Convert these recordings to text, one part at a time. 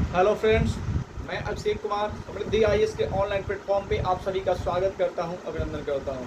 Hello friends, मैं अभिषेक कुमार समृद्धि IAS के online platform पे आप सभी का स्वागत करता हूं, अभिनंदन करता हूं।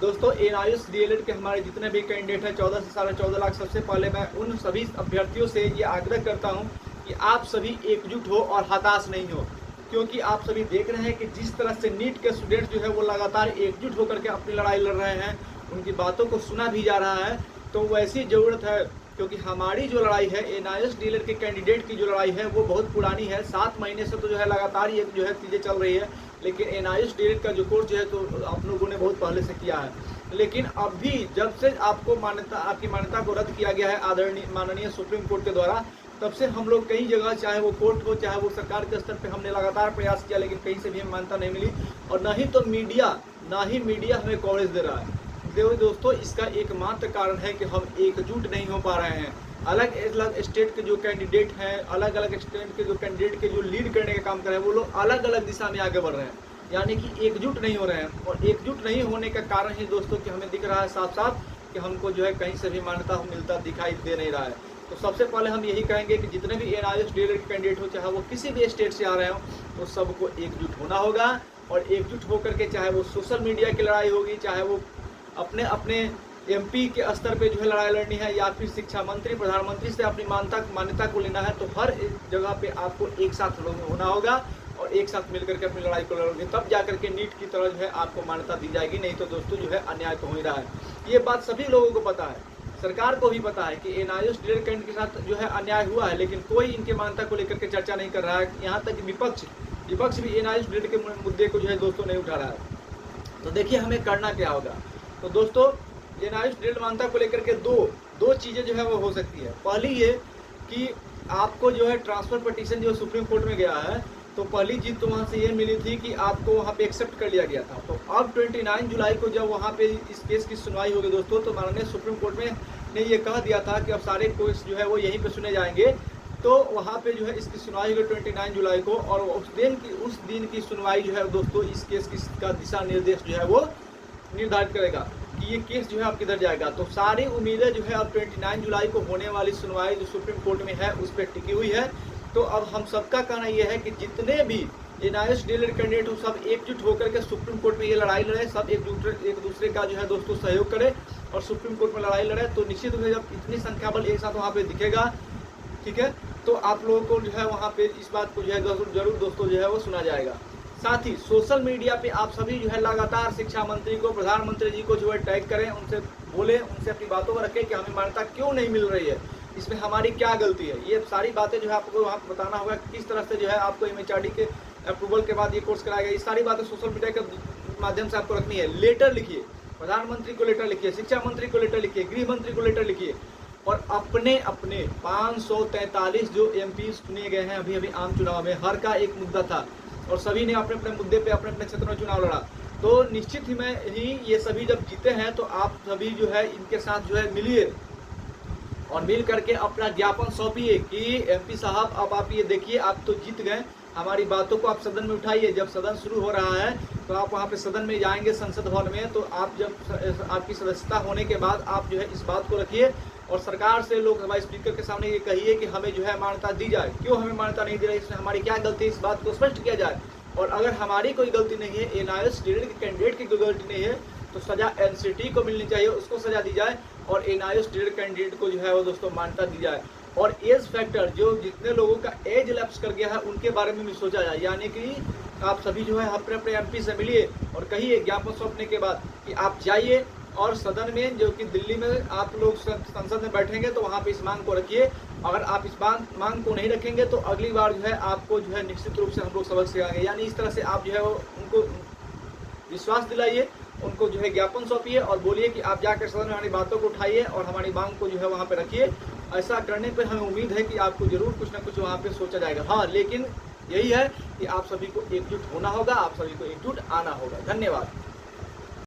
दोस्तों, एनआईएएस डीएलएड के हमारे जितने भी कैंडिडेट हैं 14 से 14.5 लाख, सबसे पहले मैं उन सभी अभ्यर्थियों से ये आग्रह करता हूं कि आप सभी एकजुट हो और हताश नहीं हो, क्योंकि आप सभी देख रहे हैं कि जिस तरह से नीट के स्टूडेंट्स जो है वो लगातार एकजुट होकर के अपनी लड़ाई लड़ रहे हैं, उनकी बातों को सुना भी जा रहा है। तो वैसी ज़रूरत है, क्योंकि हमारी जो लड़ाई है एनआईएएस डीएलएड के कैंडिडेट की जो लड़ाई है वो बहुत पुरानी है। 7 महीने से तो जो है लगातार ये जो है चीज़ें चल रही है, लेकिन एनआईएएस डीएलएड का जो कोर्स जो है तो आप लोगों ने बहुत पहले से किया है। लेकिन अभी जब से आपको आपकी मान्यता को रद्द किया गया है आदरणीय माननीय सुप्रीम कोर्ट के द्वारा, तब से हम लोग कई जगह, चाहे वो कोर्ट हो चाहे वो सरकार के स्तर पर, हमने लगातार प्रयास किया, लेकिन कहीं से भी हमें मान्यता नहीं मिली। और ना ही मीडिया हमें कवरेज दे रहा है। दोस्तों, इसका एकमात्र कारण है कि हम एकजुट नहीं हो पा रहे हैं। अलग अलग स्टेट के जो कैंडिडेट हैं, अलग अलग स्टेट के जो कैंडिडेट के जो लीड करने का काम कर रहे हैं, वो लोग अलग अलग दिशा में आगे बढ़ रहे हैं, यानी कि एकजुट नहीं हो रहे हैं। और एकजुट नहीं होने का कारण ही दोस्तों कि हमें दिख रहा है साफ साफ कि हमको जो है कहीं से भी मान्यता मिलता दिखाई दे नहीं रहा है। तो सबसे पहले हम यही कहेंगे कि जितने भी एनआईएएस डीएलएड कैंडिडेट हो, चाहे वो किसी भी स्टेट से आ रहे हो, तो सबको एकजुट होना होगा। और एकजुट होकर के, चाहे वो सोशल मीडिया की लड़ाई होगी, चाहे वो अपने अपने एमपी के स्तर पे जो है लड़ाई लड़नी है, या फिर शिक्षा मंत्री प्रधानमंत्री से अपनी मान्यता को लेना है, तो हर एक जगह पे आपको एक साथ होना होगा और एक साथ मिलकर के अपनी लड़ाई को लड़ोगे, तब जाकर के नीट की तरह जो है आपको मान्यता दी जाएगी। नहीं तो दोस्तों जो है अन्याय तो हो ही रहा है। ये बात सभी लोगों को पता है, सरकार को भी पता है कि एनआईएएस डीएलएड कैंडिडेट के साथ जो है अन्याय हुआ है, लेकिन कोई इनके मान्यता को लेकर के चर्चा नहीं कर रहा है। यहाँ तक कि विपक्ष भी एनआईएएस डीएलएड के मुद्दे को जो है दोस्तों नहीं उठा रहा है। तो देखिए हमें करना क्या होगा। तो दोस्तों, एनआईएएस डीएलएड मान्यता को लेकर के दो चीज़ें जो है वो हो सकती है। पहली ये कि आपको जो है ट्रांसफ़र पिटीशन जो सुप्रीम कोर्ट में गया है, तो पहली जीत तो वहाँ से ये मिली थी कि आपको वहाँ पे एक्सेप्ट कर लिया गया था। तो अब 29 जुलाई को जब वहाँ पे इस केस की सुनवाई होगी दोस्तों, तो माननीय सुप्रीम कोर्ट में ने ये कह दिया था कि अब सारे केस जो है वो यहीं पे सुने जाएंगे। तो वहाँ पे जो है इसकी सुनवाई होगी 29 जुलाई को, और उस दिन की सुनवाई जो है दोस्तों इस केस का दिशा निर्देश जो है वो निर्धारित करेगा कि ये केस जो है अब किधर जाएगा। तो सारी उम्मीदें जो है अब 29 जुलाई को होने वाली सुनवाई जो सुप्रीम कोर्ट में है उस पर टिकी हुई है। तो अब हम सबका कहना यह है कि जितने भी एनआईएएस डीएलएड कैंडिडेट हो, सब एकजुट होकर के सुप्रीम कोर्ट में ये लड़ाई लड़े, सब एक दूसरे का जो है दोस्तों सहयोग करें और सुप्रीम कोर्ट में लड़ाई लड़े। तो निश्चित रूप से जब इतनी संख्या बल एक साथ वहाँ पे दिखेगा, ठीक है, तो आप लोगों को जो है वहाँ पे इस बात को जो है जरूर दोस्तों जो है वो सुना जाएगा। साथ ही सोशल मीडिया पे आप सभी जो है लगातार शिक्षा मंत्री को, प्रधानमंत्री जी को जो है टैग करें, उनसे बोलें, उनसे अपनी बातों को रखें कि हमें मान्यता क्यों नहीं मिल रही है, इसमें हमारी क्या गलती है। ये सारी बातें जो है आपको वहाँ बताना होगा, किस तरह से जो है आपको एमएचआरडी के अप्रूवल के बाद ये कोर्स कराया गया। ये सारी बातें सोशल मीडिया के माध्यम से आपको रखनी है। लेटर लिखिए, प्रधानमंत्री को लेटर लिखिए, शिक्षा मंत्री को लेटर लिखिए, गृह मंत्री को लेटर लिखिए, और अपने अपने 543 जो एमपी चुने गए हैं अभी आम चुनाव में, हर का एक मुद्दा था और सभी ने अपने अपने मुद्दे पे अपने अपने क्षेत्र में चुनाव लड़ा। तो निश्चित ही ये सभी जब जीते हैं, तो आप सभी जो है इनके साथ जो है मिलिए और मिल करके अपना ज्ञापन सौंपिए कि एमपी साहब अब आप ये देखिए, आप तो जीत गए, हमारी बातों को आप सदन में उठाइए। जब सदन शुरू हो रहा है तो आप वहाँ पे सदन में जाएंगे, संसद भवन में, तो आप जब आपकी सदस्यता होने के बाद आप जो है इस बात को रखिए और सरकार से, लोकसभा स्पीकर के सामने ये कहिए कि हमें जो है मान्यता दी जाए। क्यों हमें मान्यता नहीं दे रही, इसमें हमारी क्या गलती है, इस बात को स्पष्ट किया जाए। और अगर हमारी कोई गलती नहीं है, एनआईएएस डीएलएड के कैंडिडेट की कोई गलती नहीं है, तो सजा एनसीटी को मिलनी चाहिए, उसको सजा दी जाए और एनआईएएस डीएलएड कैंडिडेट को जो है वो दोस्तों मान्यता दी जाए। और एज फैक्टर, जो जितने लोगों का एज लैप्स कर गया है उनके बारे में भी सोचा जाए, यानी कि आप सभी जो है अपने अपने एमपी से मिलिए और कहिए ज्ञापन सौंपने के बाद कि आप जाइए और सदन में, जो कि दिल्ली में आप लोग संसद में बैठेंगे, तो वहाँ पे इस मांग को रखिए। अगर आप इस मांग को नहीं रखेंगे तो अगली बार जो है आपको जो है निश्चित रूप से हम लोग सबक सिखाएंगे। यानी इस तरह से आप जो है वो उनको विश्वास दिलाइए, उनको जो है ज्ञापन सौंपिए और बोलिए कि आप जाकर सदन में हमारी बातों को उठाइए और हमारी मांग को जो है वहाँ पे रखिए। ऐसा करने पर हमें उम्मीद है कि आपको जरूर कुछ ना कुछ वहाँ पे सोचा जाएगा। हाँ, लेकिन यही है कि आप सभी को एकजुट होना होगा, आप सभी को एकजुट आना होगा। धन्यवाद।